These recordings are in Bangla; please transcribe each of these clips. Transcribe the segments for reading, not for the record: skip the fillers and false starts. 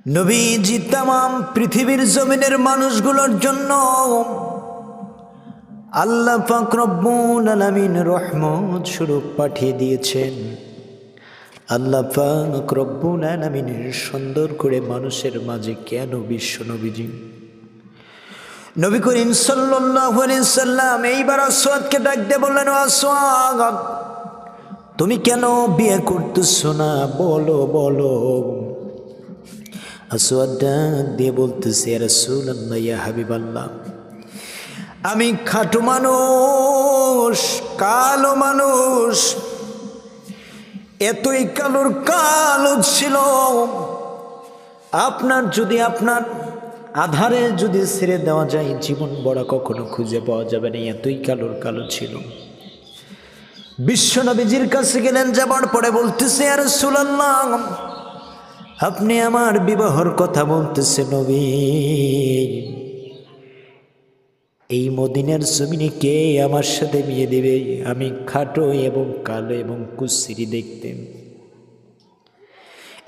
নবীজি তামাম পৃথিবীর জমিনের মানুষগুলোর জন্য আল্লাহ পাক রব্বুল আলামিন রহমত স্বরূপ পাঠিয়ে দিয়েছেন। আল্লাহ পাক রব্বুল আলামিনের সুন্দর করে মানুষের মাঝে কেন বিশ্ব নবীজি নবী করিম সাল্লাল্লাহু আলাইহি সাল্লাম এইবার আসওয়াদকে ডাক দিয়ে বললেন, আসওয়াদ তুমি কেন বিয়ে করতেছো না, বলো বলো। আসওয়াদ ডাক দিয়ে বলতেছে, ইয়া রাসূলুল্লাহ, ইয়া হাবিবাল্লাহ, আমি খাটো মানুষ, কালো মানুষ, এতই কালোর কালো ছিল, আপনার আধারে যদি ছেড়ে দেওয়া যায় জীবন বড় কখনো খুঁজে পাওয়া যাবে না, এতই কালোর কালো ছিল। বিশ্ব নবীজির কাছে গেলেন, যাবার পরে বলতেছে, ইয়া রাসূলুল্লাহ, আপনি আমার বিবাহর কথা বলতেছে নবী, এই মদিনার জমিনে কে আমার সাথে বিয়ে দিবে? আমি খাটো এবং কালো এবং কুচ্ছিরি দেখতে।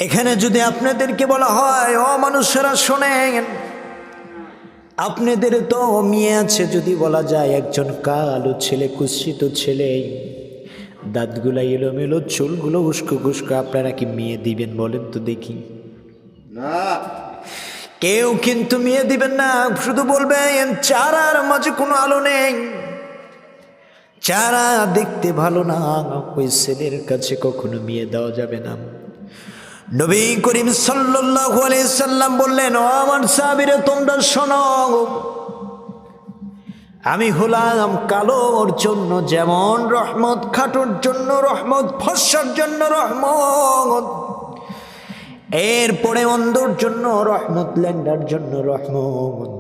এখানে যদি আপনাদেরকে বলা হয়, ও মানুষেরা শোনেন, আপনাদের তো মেয়ে আছে, যদি বলা যায় একজন কালো ছেলে, কুৎসিত ছেলে, দাঁতগুলা এলোমেলো, চুলগুলো উস্কো খুস্কো, আপনারা কি মেয়ে দিবেন বলেন তো দেখি? না, কেউ কিন্তু মেয়ে দিবেন না। শুধু বলবেন চারার মাঝে কোনো আলো নেই, চারা দেখতে ভালো না, ওই ছেলের কাছে কখনো মেয়ে দেওয়া যাবে না। নবী করিম সাল্লাল্লাহু আলাইহি সাল্লাম বললেন, ও আমার সাহাবীরা, তোমরা শোনো, আমি হলাম কালোর জন্য যেমন রহমত, খাটোর জন্য রহমত, ফর্সার জন্য রহমত, এরপরে অন্ধর জন্য রহমত, ল্যান্ডার জন্য রহমত।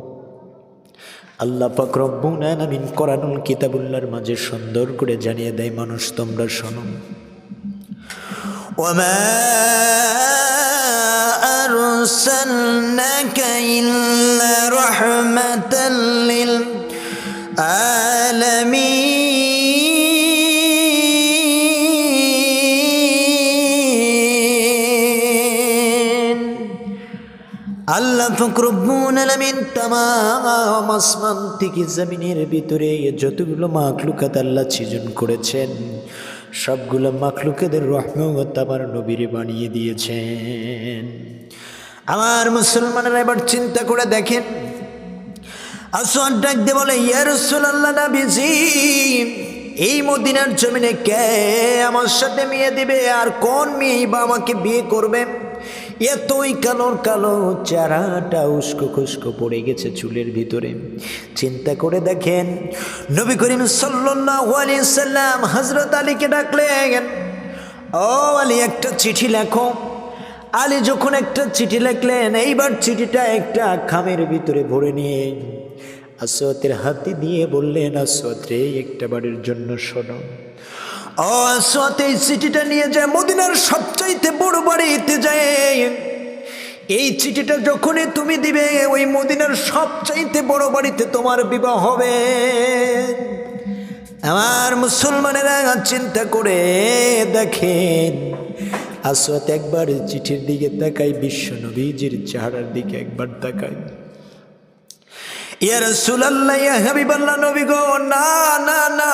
আল্লাহ পাক রব্বুল আলামিন কোরআনুল কিতাবুল্লাহর মাঝে সুন্দর করে জানিয়ে দেয়, মানুষ তোমরা শোনো, ওয়ামা আরসালনাকা ইল্লা রাহমাতাল লিল আলামিন। আল্লাহ পাক রব্বুল আলামিন তামাম আসমান থেকে জমিনের ভিতরে যতগুলো মাখলুকাত আল্লাহ সৃজন করেছেন, সবগুলো মাখলুকাতের রহমত আমার নবীরে বানিয়ে দিয়েছেন। আমার মুসলমানেরা এবার চিন্তা করে দেখেন, আসওয়াদ ডাক দিয়ে বলে, ইয়া রাসূলুল্লাহ, নবীজি, এই মদিনার জমিনে কে আমার সাথে বিয়ে দিবে? আর কোন মেয়ে বা আমাকে বিয়ে করবে? এতই কালোর কালো, চেহারাটা উস্কো খুস্কো পড়ে গেছে চুলের ভিতরে। চিন্তা করে দেখেন, নবী করিম সাল্লাল্লাহু আলাইহি সাল্লাম হযরত আলীকে ডাকলেন, ও আলী, একটা চিঠি লেখো। আলী যখন একটা চিঠি লিখলেন, এইবার চিঠিটা একটা খামের ভিতরে ভরে নিয়ে আসওয়াদের হাতে দিয়ে বললেন, আসওয়াদ রে, একটা বাড়ির জন্য শোনো। ও আসওয়াদ, এই চিঠিটা নিয়ে যায় মদিনার সবচাইতে বড় বাড়িতে যায়। এই চিঠিটা যখনই তুমি দিবে, ওই মদিনার সবচাইতে বড় বাড়িতে তোমার বিবাহ হবে। আমার মুসলমানেরা চিন্তা করে দেখেন, আসওয়াদ একবার চিঠির দিকে তাকায়, বিশ্ব নবীজির চেহারার দিকে একবার তাকায়। ইয়া রাসূলুল্লাহ, ইয়া হাবিবাল্লাহ, নবী গো, না না না,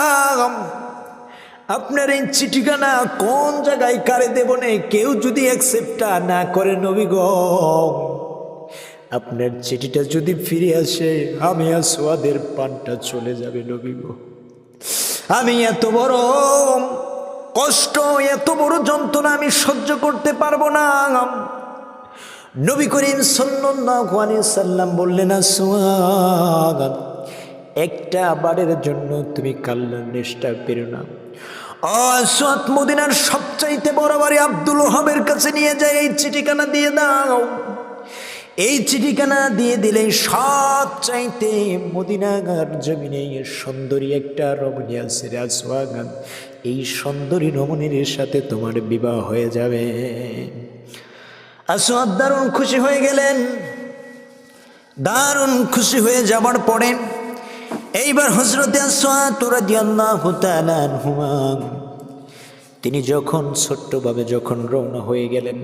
আপনার এই চিঠিখানা কোন জায়গায় কারে দেব না, কেউ যদি অ্যাকসেপ্ট না করে, নবী গো, আপনার চিঠিটা যদি ফিরে আসে, আমি আসওয়াদের প্রাণটা চলে যাবে নবী গো। আমি এত বড় কষ্ট, এত বড় যন্ত্রণা আমি সহ্য করতে পারবো না। নবী করিম সাল্লাল্লাহু আলাইহি সাল্লাম বললেন, আসওয়াদ, একটা বারের জন্য তুমি কাল্লার নেশটা পেরো না। আসওয়াদ মদিনার সবচাইতে বড় বাড়ি আব্দুল ওহাবের কাছে নিয়ে যায়, এই চিঠিখানা দিয়ে দাও। এই চিঠিখানা দিয়ে দিলে সবচাইতে মদিনার জমিনে সুন্দরী একটা রমণী আছে রে আসওয়াদ, এই সুন্দরী রমণীর সাথে তোমার বিবাহ হয়ে যাবে। আসওয়াদ দারুণ খুশি হয়ে গেলেন। দারুণ খুশি হয়ে যাবার পরে এইবার হযরতে আসওয়াদ রাদিয়াল্লাহু তাআলা আনহুমা তিনি যখন ছোট্টভাবে যখন রওনা হয়ে গেলেন,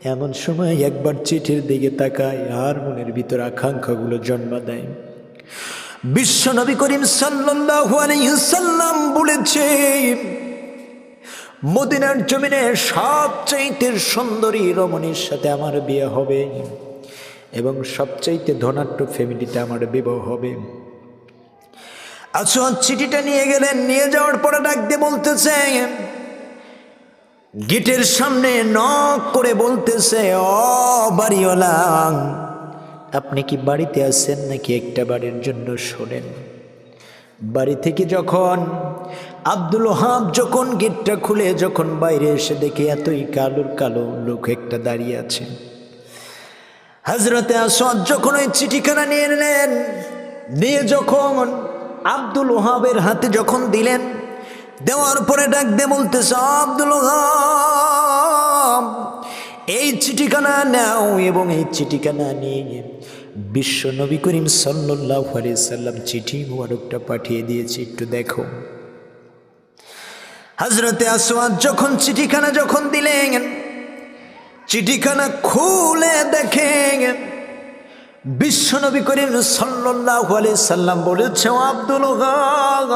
এমন সময় একবার চিঠির দিকে তাকায় আর মনের ভিতর আকাঙ্ক্ষাগুলো জন্ম দেয়। বিশ্ব নবী করিম সাল্লাল্লাহু আলাইহি সাল্লাম বলেছে, মদিনার জমিনে সবচাইতে সুন্দরী রমণীর সাথে আমার বিয়ে হবে এবং সবচাইতে ধনাঢ্য ফ্যামিলিতে আমার বিবাহ হবে। আসওয়াদ চিঠিটা নিয়ে গেলেন, নিয়ে যাওয়ার পরে ডাক দিয়ে বলতেছে, গেটের সামনে নক করে বলতেছে, ও বাড়িওয়ালা, আপনি কি বাড়িতে আছেন নাকি একটা বাড়ির জন্য শোনেন। বাড়ি থেকে যখন আব্দুল ওহাব যখন গেটটা খুলে যখন বাইরে এসে দেখে এতই কালো কালো লোক একটা দাঁড়িয়ে আছে। হযরতে আসওয়াদ যখন ওই চিঠিখানা নিয়ে নিলেন, নিয়ে যখন আব্দুল ওহাবের হাতে যখন দিলেন, দেওয়ার পরে ডাক দিয়ে বলতেছে, আব্দুল ওহাব, এই চিঠিখানা নাও এবং এই চিঠিখানা নিয়ে বিশ্ব নবী করিম সাল্লাল্লাহু আলাইহি সাল্লাম চিঠি মুবারকটা পাঠিয়ে দিয়েছে, একটু দেখো। হযরতে আসওয়াদ যখন চিঠিখানা যখন দিলেন, চিঠিখানা খুলে দেখেন বিশ্ব নবী করিম সাল্লাল্লাহু আলাইহি সাল্লাম বলেছে, আব্দুল ওহাব,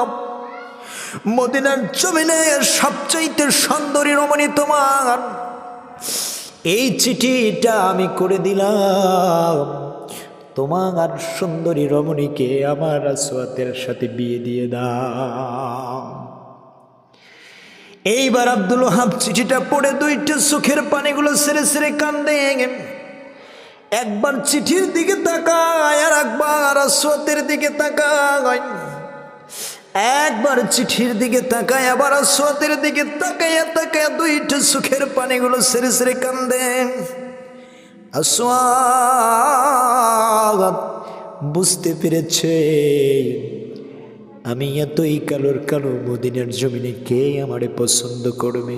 মদিনার জমিনে সবচাইতে সুন্দরী রমণী তোমার, এই চিঠিটা আমি করে দিলাম, তোমার সুন্দরী রমণীকে আমার আসওয়াদের সাথে বিয়ে দিয়ে দাও। এইবার আব্দুল ওহাব চিঠিটা পড়ে দুইটা চোখের পানিগুলো ছেড়ে ছেড়ে কান্দে। একবার চিঠির দিকে তাকায় আর একবার আসওয়াদের দিকে তাকায়, একবার চিঠির দিকে তাকায় আবার আসওয়াদের দিকে তাকায় তাকায় দুইটা চোখের পানিগুলো ছেড়ে ছেড়ে কান্দে। আসওয়াদ বুঝতে পেরেছে, আমি এতই কালোর কালো মদিনার জমিনে কে আমারে পছন্দ করবে।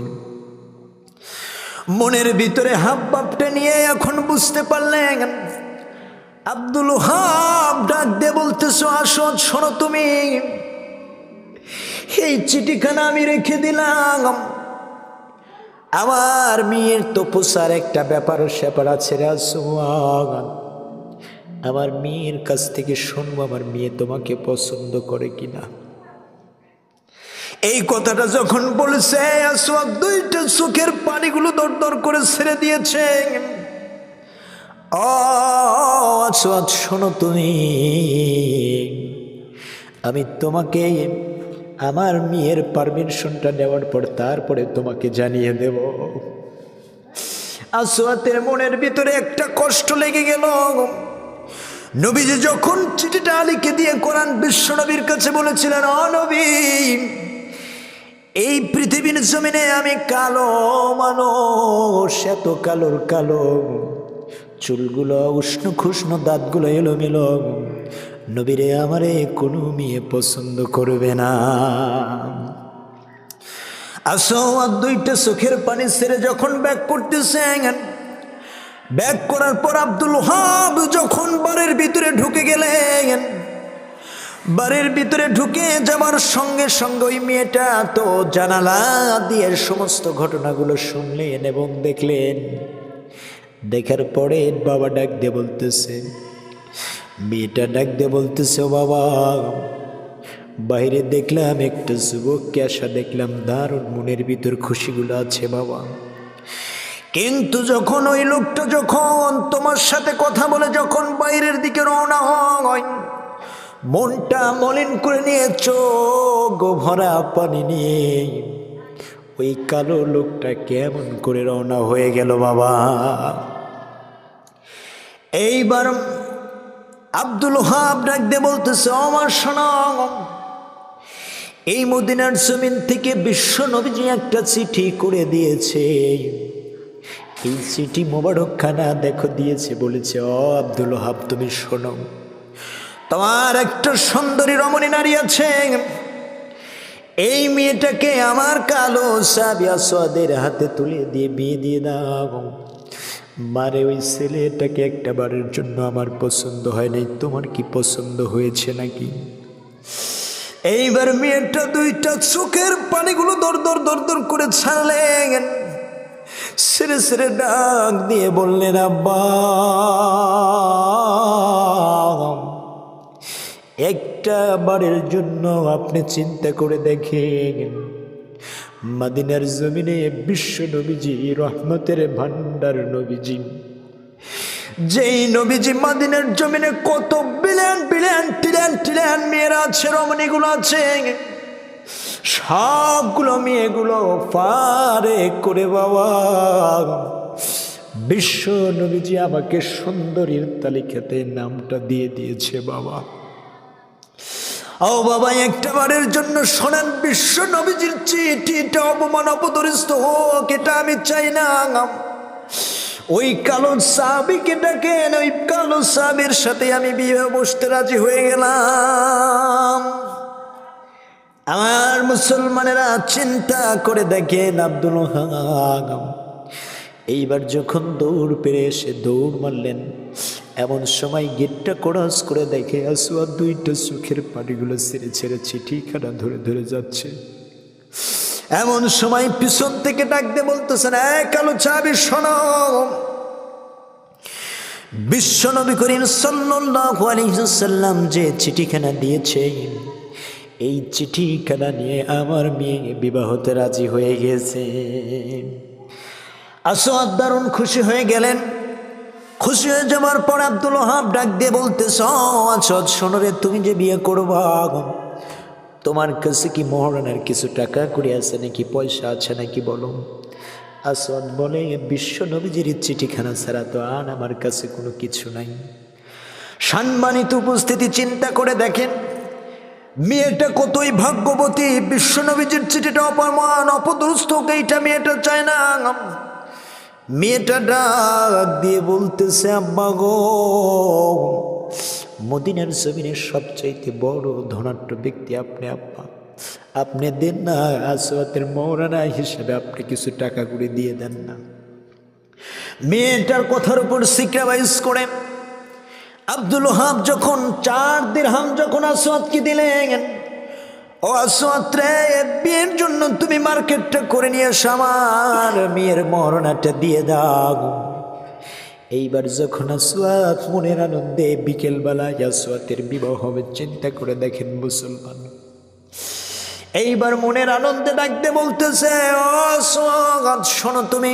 মনের ভিতরে হাব ভাবটা নিয়ে এখন বুঝতে পারলেন। আব্দুল ওহাব ডাক দিয়ে বলতেছো, আসওয়াদ শোনো, তুমি এই চিঠিখানা আমি রেখে দিলাম, আমার মেয়ের তো পোষার একটা ব্যাপার স্যাপার আছে রে আসওয়াদ, আমার মেয়ের কাছ থেকে শুনবো আমার মেয়ে তোমাকে পছন্দ করে কিনা। এই কথাটা যখন বলেছে, আসওয়াদ দুইটা চোখের পানিগুলো দর দর করে ছেড়ে দিয়েছে। ও আসওয়াদ শোনো, তুমি, আমি তোমাকে আমার মেয়ের পারমিশনটা নেওয়ার পর তারপরে তোমাকে জানিয়ে দেব। আসওয়াদের মনের ভিতরে একটা কষ্ট লেগে গেল। নবীজি যখন চিঠিটা আলীকে দিয়ে কোরআন বিশ্ব নবীর কাছে বলেছিলেন, ও নবী, এই পৃথিবীর জমিনে আমি কালো মানুষ, এত কালোর কালো, চুলগুলো উষ্ণ খুষ্ণ, দাঁতগুলো এলোমেলো, নবীরে আমারে কোনো মেয়ে পছন্দ করবে না। আসওয়াদ দুইটা চোখের পানি ছেড়ে যখন ব্যাক করতেছেন, ব্যাক করার পর আব্দুল ওহাব যখন বাড়ির ভিতরে ঢুকে গেলেন, বাড়ির ভিতরে ঢুকে যাবার সঙ্গে সঙ্গে ওই মেয়েটা তো জানালা দিয়ে সমস্ত ঘটনাগুলো শুনলেন এবং দেখলেন। দেখার পরে বাবা ডাক দিয়ে বলতেছে, মেয়েটা ডাক দিয়ে বলতেছে, ও বাবা, বাইরে দেখলাম একটা যুবককে আসা দেখলাম, দারুণ মনের ভিতর খুশিগুলো আছে বাবা, কিন্তু যখন ওই লোকটা যখন তোমার সাথে কথা বলে যখন বাইরের দিকে রওনা হয়, মনটা মলিন করে নিয়ে চোখ ভরা পানি নিয়ে ওই কালো লোকটা কেমন করে রওনা হয়ে গেল বাবা। এইবার আব্দুল ওহাব ডাক দিয়ে বলতেছে, আমার শোনো, এই মদিনার জমিন থেকে বিশ্ব নবীজি একটা চিঠি করে দিয়েছে, এই চিঠি মোবারকখানা দেখো দিয়েছে, বলেছে, ও আব্দুল ওহাব, তুমি শোনো, তোমার একটা সুন্দরী রমণী নারী আছে, এই মেয়েটাকে আমার কালো সাহাবী আসওয়াদের হাতে তুলে দিয়ে বিয়ে দিয়ে দাও। মারে, ওই ছেলেটাকে একটা বারের জন্য আমার পছন্দ হয় নাই, তোমার কি পছন্দ হয়েছে নাকি? এইবার মেয়েটা দুইটা চোখের পানিগুলো দর দর দর দর করে ছাড়লেন, সিরে সিরে ডাক দিয়ে বললেন, আব্বা একটা বারের জন্য আপনি চিন্তা করে দেখেন, মদিনার জমিনে বিশ্ব নবীজি, রহমতের ভান্ডার নবীজি, যেই নবীজি মদিনার জমিনে কত বিলিয়ন বিলিয়ন ট্রিলিয়ন ট্রিলিয়ন মেয়েরা আছে, রমণীগুলো আছে, সবগুলো মেয়েগুলো পারে করে বাবা বিশ্ব নবীজি আমাকে সুন্দরীর তালিকাতে নামটা দিয়ে দিয়েছে বাবা। ও বাবা, একটা বারের জন্য শোনেন, বিশ্ব নবীজির চিঠিটা অপমান অপদরিত হোক, এটা আমি চাই না। ওই কালো সাহাবীকে ডাকেন, ওই কালো সাহাবীর সাথে আমি বিয়ে বসতে রাজি হয়ে গেলাম। আমার মুসলমানেরা চিন্তা করে দেখেন, আব্দুল ওহাব এইবার যখন দৌড় পেরে এসে দৌড় মারলেন, এমন সময় গেটটা ক্রস করে দেখে আসওয়াদ দুইটা চোখের পানিগুলো ছেড়ে ছেড়ে চিঠিখানা ধরে ধরে যাচ্ছে। এমন সময় পিছন থেকে ডাক দিয়ে বলতেছেন, কালো সাহাবী শোনো, বিশ্ব নবী করিম সাল্লাল্লাহু আলাইহি ওয়াসাল্লাম যে চিঠিখানা দিয়েছে, এই চিঠিখানা নিয়ে আমার মেয়ে বিবাহতে রাজি হয়ে গেছে। আসওয়াদ দারুণ খুশি হয়ে গেলেন। খুশি হয়ে যাওয়ার পর আব্দুল ওহাব ডাক দিয়ে বলতেছ, আসওয়াদ শোনো রে, তুমি যে বিয়ে করবা, তোমার কাছে কি মোহরানের কিছু টাকা কুড়ি আছে নাকি, পয়সা আছে নাকি বলো। আসওয়াদ বলে, বিশ্ব নবীজির চিঠিখানা ছাড়া তো আর আমার কাছে কোনো কিছু নাই। সম্মানিত উপস্থিতি, চিন্তা করে দেখেন মেয়েটা কতই ভাগ্যবতী। বিশ্ব নবীজির চিঠিটা অপমান অপদস্থ, এইটা মেয়েটা চায় না। মেয়েটা ডাক দিয়ে বলতেছে, আব্বা গো, মদিনার জমিনের সবচাইতে বড় ধনাঢ্য ব্যক্তি আপনি, আব্বা আপনি দেন না, আসওয়াদের মওলানা হিসেবে আপনি কিছু টাকা করে দিয়ে দেন না। মেয়েটার কথার উপর সিক্রাবাইজ করে আব্দুল ওহাব যখন 4 দিরহাম যখন আসওয়াদকে দিলেন, ও আসওয়াদ রে, বিয়ের জন্য তুমি মার্কেটটা করে নিয়ে এসো, আমার মেয়ের মহরণাটা দিয়ে দাও। এইবার যখন আসওয়াদ মনের আনন্দে বিকেলবেলায় আসওয়াদের বিবাহ হবে, চিন্তা করে দেখেন মুসলমান, এইবার মনের আনন্দে ডাকতে বলতেছে, ও আসওয়াদ শোনো, তুমি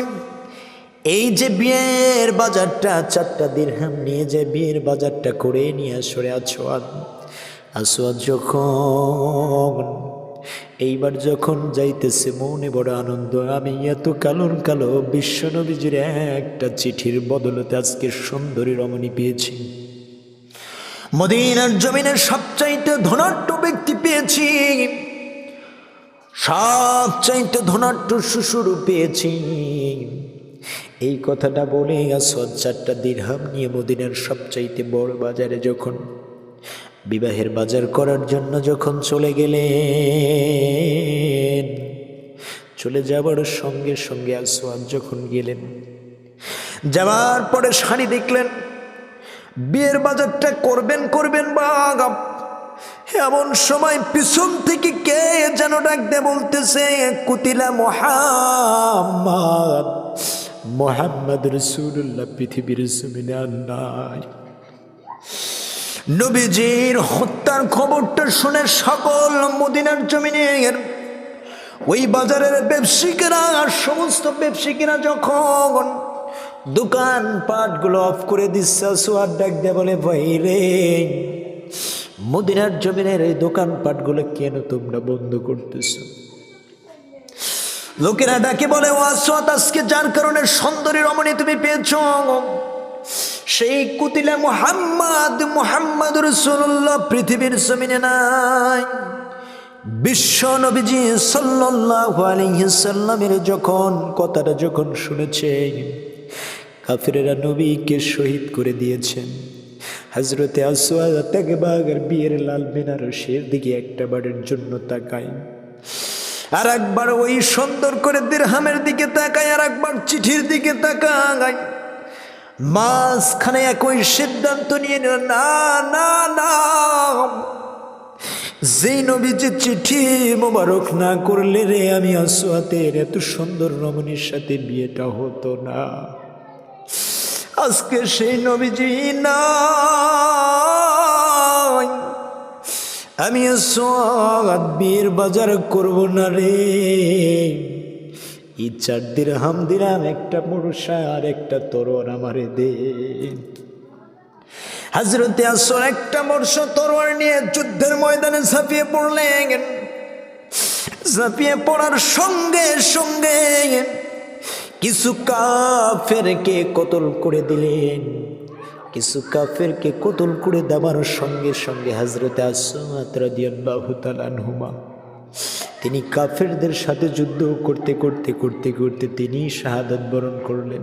এই যে বিয়ের বাজারটা 4টা দিরহাম নিয়ে যে বিয়ের বাজারটা করে নিয়ে আসরে আসওয়াদ। আসওয়াদ যখন এইবার যখন যাইতেছে, মনে বড় আনন্দ, আমি এত কালোর কালো বিশ্ব নবীজির একটা চিঠির বদলতে আজকে সুন্দরী রমণী পেয়েছি, মদিনার জমিনের সবচাইতে ধনাঢ্য ব্যক্তি পেয়েছি, সবচাইতে ধনাঢ্য শ্বশুর পেয়েছি। এই কথাটা বলে আসওয়াদ 4টা দিরহাম নিয়ে মদিনার সবচাইতে বড় বাজারে যখন বিবাহের বাজার করার জন্য যখন চলে গেলেন, চলে যাবার সঙ্গে সঙ্গে আসওয়াদ যখন গেলেন, যাওয়ার পরে শাড়ি দেখলেন, বিয়ের বাজারটা করবেন বাগ, এমন সময় পিছন থেকে কে যেন ডাক দিয়ে বলতেছে, কুতিলা মুহাম্মদ, মুহাম্মদ রাসূলুল্লাহ পৃথিবীর জমিনে আর নাই। নবীজির হত্যার খবরটা শুনে সকল মদিনার জমিনের ওই বাজারের ব্যবসায়ীরা আর সমস্ত ব্যবসায়ীরা যখন দোকান পাটগুলো অফ করে দিচ্ছে, আসওয়াদ ডাক দিয়ে বলে, ভাই রে, মদিনার জমিনের এই দোকান পাটগুলো কেন তোমরা বন্ধ করতেছ? লোকেরা ডাকে বলে, ও আসওয়াদ, আজকে যার কারণে সুন্দরী রমণী তুমি পেয়েছ, সেই কুতিলা মুহাম্মদ রাসূলুল্লাহ পৃথিবীর জমিনে নাই। বিশ্ব নবীজি সাল্লাল্লাহু আলাইহি সাল্লামের যখন কথাটা যখন শুনেছে, কাফিরেরা নবীকে শহীদ করে দিয়েছেন। হযরতে আসওয়াদ একবার বিয়ের লাল বেনারসের দিকে একটা বারের জন্য তাকায়, আর একবার ওই সুন্দর করে দিরহামের দিকে তাকায়, আর একবার চিঠির দিকে তাকায়। মাঝখানে একই সিদ্ধান্ত নিয়ে নিল, না না না, যেই নবীজি চিঠি মোবারক না করলে রে আমি আসওয়াতের এত সুন্দর রমণীর সাথে বিয়েটা হতো না। আজকে সেই নবীজি নাই, আমি আসওয়াত বিয়ের বাজার করব না রে। এই 4 দিরহাম দিলাম, একটা মুরসা আর একটা তরোয়ার আমারে দে। হযরতে আসওয়াদ একটা মুরসা তরোয়ার নিয়ে যুদ্ধের ময়দানে ঝাঁপিয়ে পড়লেন। ঝাঁপিয়ে পড়ার সঙ্গে সঙ্গে কিছু কাফেরকে কতল করে দিলেন। কিছু কাফেরকে কতল করে দেওয়ার সঙ্গে সঙ্গে হযরতে আসওয়াদ রাদিয়াল্লাহু তাআলা আনহুমা তিনি কাফেরদের সাথে যুদ্ধ করতে করতে করতে করতে তিনি শাহাদাত বরণ করলেন।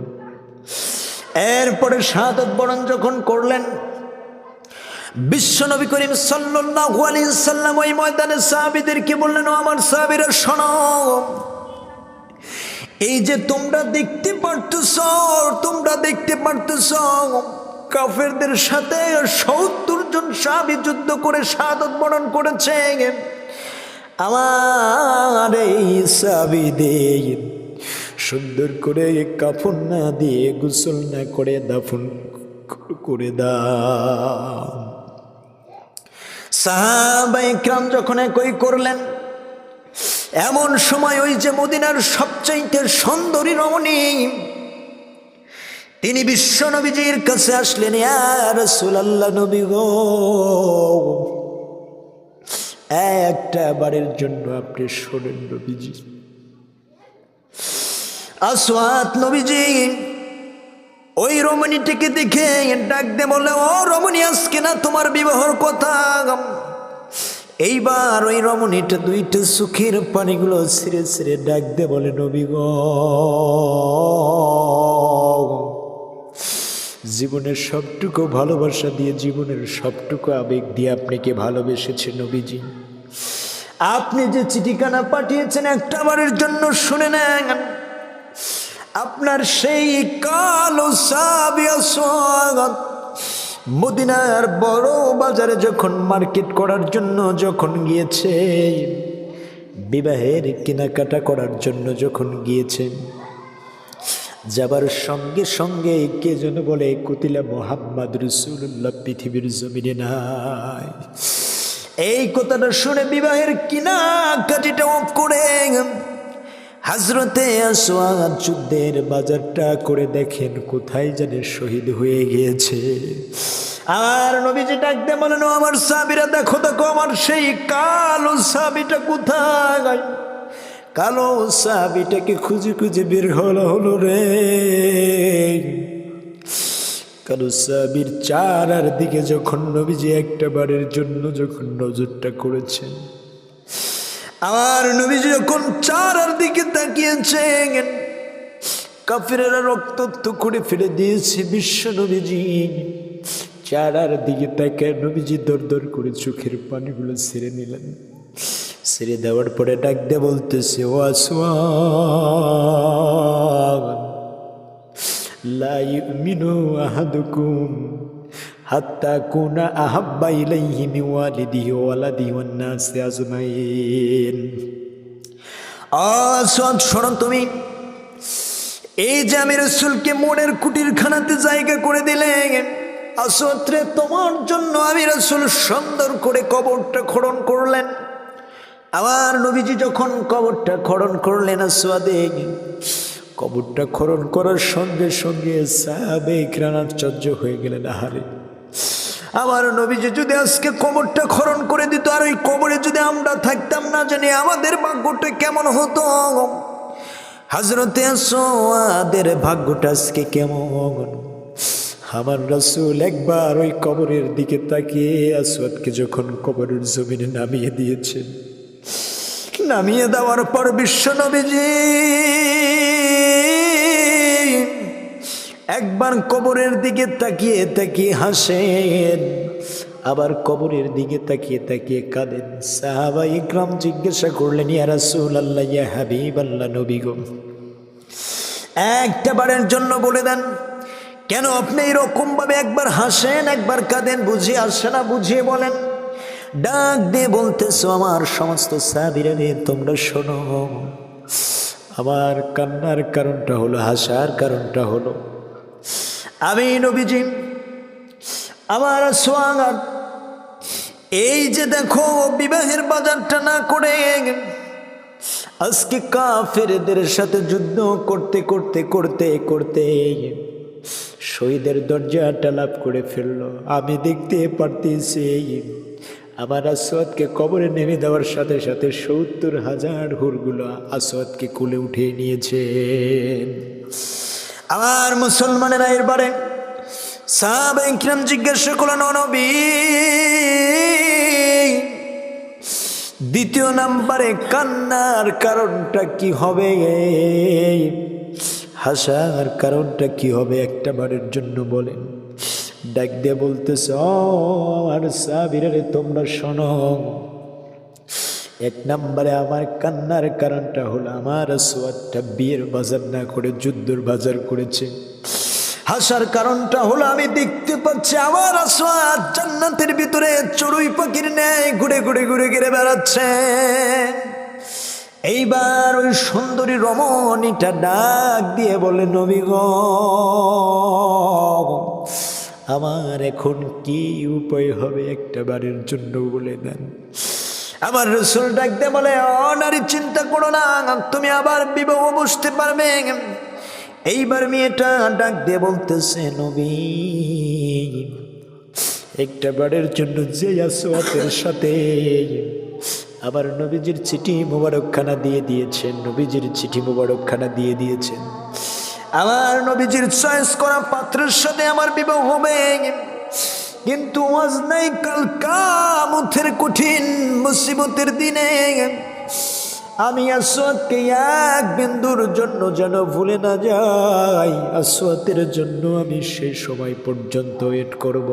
এরপরে শাহাদাত বরণ যখন করলেন, বিশ্ব নবী করিম সাল্লাল্লাহু আলাইহি সাল্লাম ওই ময়দানে সাহাবীদেরকে বললেন, ও আমার সাহাবীরা শোনো, এই যে তোমরা দেখতে পারতেছ কাফেরদের সাথে 70 জন সাহাবী যুদ্ধ করে শাহাদাত বরণ করেছে। আমার এই সাহাবীদের সুন্দর করে কাফন না দিয়ে গোসল না করে দাফন করে দাও। সাহাবায়ে কিরাম যখন একই করলেন, এমন সময় ওই যে মদিনার সবচাইতে সুন্দরী রমণী তিনি বিশ্ব নবীজির কাছে আসলেন। ইয়া রাসূলুল্লাহ, নবী গো, একটা বারের জন্য আপনি শোনেন নবীজি। আসওয়াদ নবীজি ওই রমণীটিকে দেখে ডাক দে বলে, ও রমণী, আজকে না তোমার বিবাহর কথা। এইবার ওই রমণীটা 2টা চোখের পানিগুলো ছিঁড়ে ছিঁড়ে ডাক দে বলে, নবী গো, জীবনের সবটুকু ভালোবাসা দিয়ে, জীবনের সবটুকু আবেগ দিয়ে আপনাকে ভালোবেসেছে নবীজি। আপনি যে চিঠিখানা পাঠিয়েছেন একটা বারের জন্য শুনে নেন। আপনার সেই কালো সাহাবী আসওয়াদ মদিনার বড় বাজারে যখন মার্কেট করার জন্য যখন গিয়েছে, বিবাহের কেনাকাটা করার জন্য যখন গিয়েছে, যাবার সঙ্গে সঙ্গে কে যেন বলে, কুতিলা মুহাম্মদ রাসূলুল্লাহ পৃথিবীর জমিনে নাই। এই কথাটা শুনে বিবাহের কেনাকাটিটা করে হযরতে আসওয়াদ যুদ্ধের বাজারটা করে দেখেন কোথায় জানে শহীদ হয়ে গিয়েছে। আর নবীজি ডাকতে বলেন, আমার সাহাবীরা দেখো দেখো, আমার সেই কালো সাহাবীটা কোথায়? কালো সাহাবীটাকে খুঁজে খুঁজে বের হলো রে। কালো সাহাবীর চেহারার দিকে যখন নবীজি একটা বারের জন্য যখন নজরটা করেছেন, আমার নবীজি যখন চেহারার দিকে তাকিয়েছেন, কাফিরেরা রক্তাক্ত করে ফেলে দিয়েছে। বিশ্ব নবীজি চেহারার দিকে তাকায় নবীজি দর দর করে চোখের পানিগুলো ছেড়ে নিলেন। ছেড়ে দেওয়ার পরে ডাক দিয়ে বলতেছে, ও আসওয়াদ, লা ইউমিনু আহাদুকুম হাত্তা কুনা আহাব্বা ইলাইহি মিন ওয়ালিদিহি ওয়া ওয়ালাদিহি ওয়ান নাসি আজমাইন। আসওয়াদ, শোনো, তুমি এই যে আমি রাসূলকে মনের কুটিরখানাতে জায়গা করে দিলেন, আসওয়াদ রে, তোমার জন্য আমি রাসূল সুন্দর করে কবরটা খনন করলেন। আমার নবীজি যখন কবরটা খনন করলেন, আসওয়াদে কবরটা খনন করার সঙ্গে সঙ্গে সাহাবায়ে কিরাম আশ্চর্য হয়ে গেলেন। আহারে, আমার নবীজি যদি আজকে কবরটা খনন করে দিত, আর ওই কবরে যদি আমরা থাকতাম, না জানি আমাদের ভাগ্যটা কেমন হতো। হযরতে আসওয়াদের ভাগ্যটা আজকে কেমন। আমার রাসূল একবার ওই কবরের দিকে তাকিয়ে আসওয়াদকে যখন কবরের জমিনে নামিয়ে দিয়েছেন, নামিয়ে দেওয়ার পর বিশ্ব নবীজি একবার কবরের দিকে তাকিয়ে তাকিয়ে হাসেন, আবার কবরের দিকে তাকিয়ে তাকিয়ে কাঁদেন। সাহাবায়ে কিরাম জিজ্ঞাসা করলেন, ইয়া রাসূলুল্লাহ, ইয়া হাবিবাল্লাহ, নবী গো, একটা বারের জন্য বলে দেন, কেন আপনি এরকম ভাবে একবার হাসেন একবার কাঁদেন? বুঝিয়ে আসে না, বুঝিয়ে বলেন। ডাক দিয়ে বলতেছো আমার সমস্ত সাহাবীরা রে তোমরা শোনো, আমার কান্নার কারণটা হলো, হাসার কারণটা হলো আমি নবীজি আমার সোয়াগার এই যে দেখো বিবাহের বাজারটা না করে আজকে কাফেরদের সাথে যুদ্ধ করতে করতে করতে করতে শহীদের দরজাটা লাভ করে ফেললো। আমি দেখতে পারতেছি আমার আসওয়াদকে কবরে নেমে দেওয়ার সাথে সাথে ৭০,০০০ হুরগুলো আসওয়াদকে কোলে উঠিয়ে নিয়েছে। আমার মুসলমানেরা এরবারে সাহাবায়ে কিরাম জিজ্ঞাসা করলেন, ও নবী, দ্বিতীয় নাম্বারে কান্নার কারণটা কি হবে, হাসার কারণটা কি হবে, একটা বারের জন্য বলেন। ডাক দিয়ে বলতেছে, আর সাহাবীরা রে তোমরা শোনো, এক নম্বরে আমার কান্নার কারণটা হলো আমার আসওয়াদটা বিয়ের বাজার না করে যুদ্ধের বাজার করেছে। হাসার কারণটা হলো আমি দেখতে পাচ্ছি আমার আসওয়াদ জান্নাতের ভিতরে চড়ুই পাখির ন্যায় ঘুরে ঘুরে ঘুরে ঘুরে বেড়াচ্ছে। এইবার ওই সুন্দরী রমণীটা ডাক দিয়ে বলে, নবী গো, আমার এখন কি উপায় হবে একটা বারের জন্য বলে দেন। আমার রাসূল ডাক দিয়ে বলে, ও নারী, চিন্তা করো না, তুমি আবার বিবাহ বসতে পারবে। এইবার মেয়েটা ডাক দিয়ে বলতেছে, নবী, একটা বারের জন্য যে আসওয়াদের সাথে আবার নবীজির চিঠি মুবারকখানা দিয়ে দিয়েছেন, নবীজির চিঠি মুবারকখানা দিয়ে দিয়েছেন, আমার নবীজির চয়েস করা পাত্রের সাথে আমার বিবাহ হবে। কিন্তু আজ নাই কাল কিয়ামতের কঠিন মুসিবতের দিনে আমি আসওয়াদকে এক বিন্দুর জন্য যেন ভুলে না যাই, আসওয়াদের জন্য আমি সেই সময় পর্যন্ত ওয়েট করব।